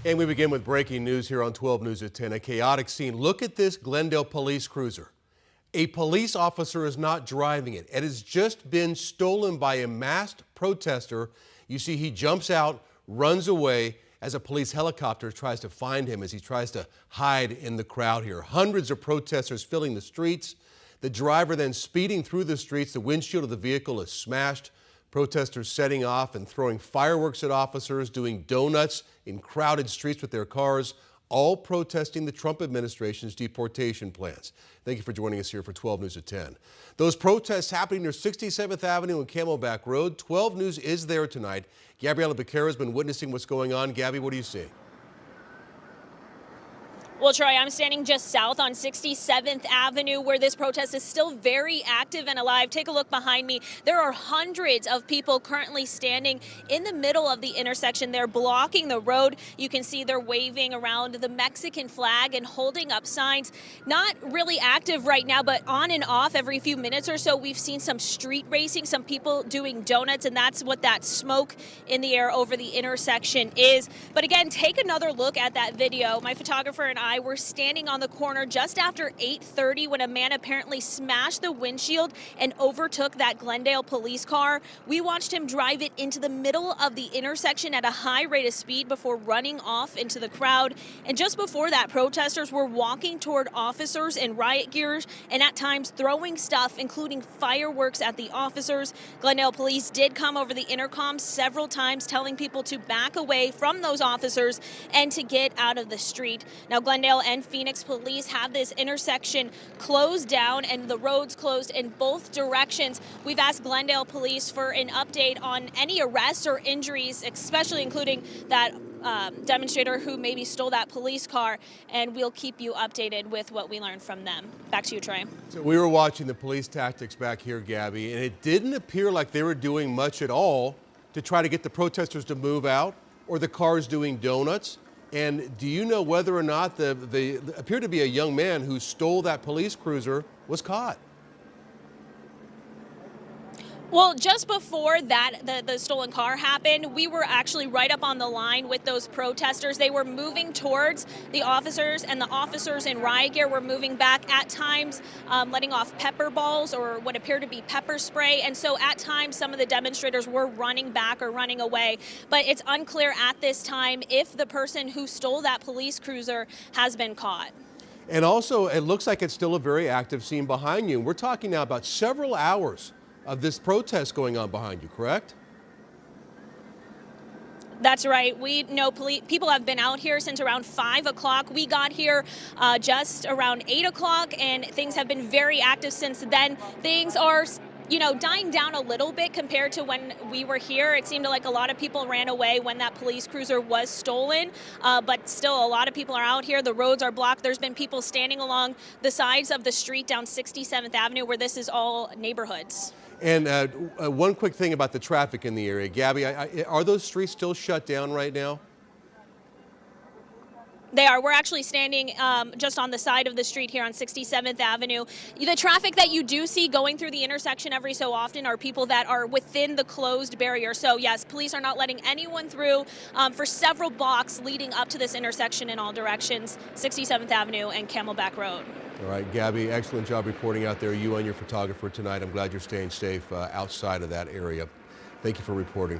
And we begin with breaking news here on 12 News at 10. A chaotic scene. Look at this Glendale police cruiser. A police officer is not driving it. It has just been stolen by a masked protester. You see, he jumps out, runs away as a police helicopter tries to find him as he tries to hide in the crowd here. Hundreds of protesters filling the streets. The driver then speeding through the streets. The windshield of the vehicle is smashed. Protesters setting off and throwing fireworks at officers, doing donuts in crowded streets with their cars, all protesting the Trump administration's deportation plans. Thank you for joining us here for 12 News at 10. Those protests happening near 67th Avenue and Camelback Road. 12 News is there tonight. Gabriella Becerra has been witnessing what's going on. Gabby, what do you see? Well, Troy, I'm standing just south on 67th Avenue where this protest is still very active and alive. Take a look behind me. There are hundreds of people currently standing in the middle of the intersection. They're blocking the road. You can see they're waving around the Mexican flag and holding up signs. Not really active right now, but on and off every few minutes or so. We've seen some street racing, some people doing donuts, and that's what that smoke in the air over the intersection is. But again, take another look at that video. My photographer and I were standing on the corner just after 8:30 when a man apparently smashed the windshield and overtook that Glendale police car. We watched him drive it into the middle of the intersection at a high rate of speed before running off into the crowd. And just before that, protesters were walking toward officers in riot gear and at times throwing stuff, including fireworks at the officers. Glendale police did come over the intercom several times telling people to back away from those officers and to get out of the street. Now, Glendale and Phoenix police have this intersection closed down and the roads closed in both directions. We've asked Glendale police for an update on any arrests or injuries, especially including that demonstrator who maybe stole that police car, and we'll keep you updated with what we learned from them. Back to you, Troy. So we were watching the police tactics back here, Gabby, and it didn't appear like they were doing much at all to try to get the protesters to move out or the cars doing donuts. And do you know whether or not the appeared to be a young man who stole that police cruiser was caught? Well, just before that, the stolen car happened, we were actually right up on the line with those protesters. They were moving towards the officers, and the officers in riot gear were moving back at times, letting off pepper balls or what appeared to be pepper spray. And so at times, some of the demonstrators were running back or running away. But it's unclear at this time if the person who stole that police cruiser has been caught. And also, it looks like it's still a very active scene behind you. We're talking now about several hours of this protest going on behind you, correct? That's right. We know people have been out here since around 5 o'clock. We got here just around 8 o'clock, and things have been very active since then. Things are, dying down a little bit compared to when we were here. It seemed like a lot of people ran away when that police cruiser was stolen, but still a lot of people are out here. The roads are blocked. There's been people standing along the sides of the street down 67th Avenue where this is all neighborhoods. And one quick thing about the traffic in the area. Gabby, are those streets still shut down right now? They are. We're actually standing just on the side of the street here on 67th Avenue. The traffic that you do see going through the intersection every so often are people that are within the closed barrier. So yes, police are not letting anyone through for several blocks leading up to this intersection in all directions, 67th Avenue and Camelback Road. All right, Gabby, excellent job reporting out there. You and your photographer tonight. I'm glad you're staying safe outside of that area. Thank you for reporting.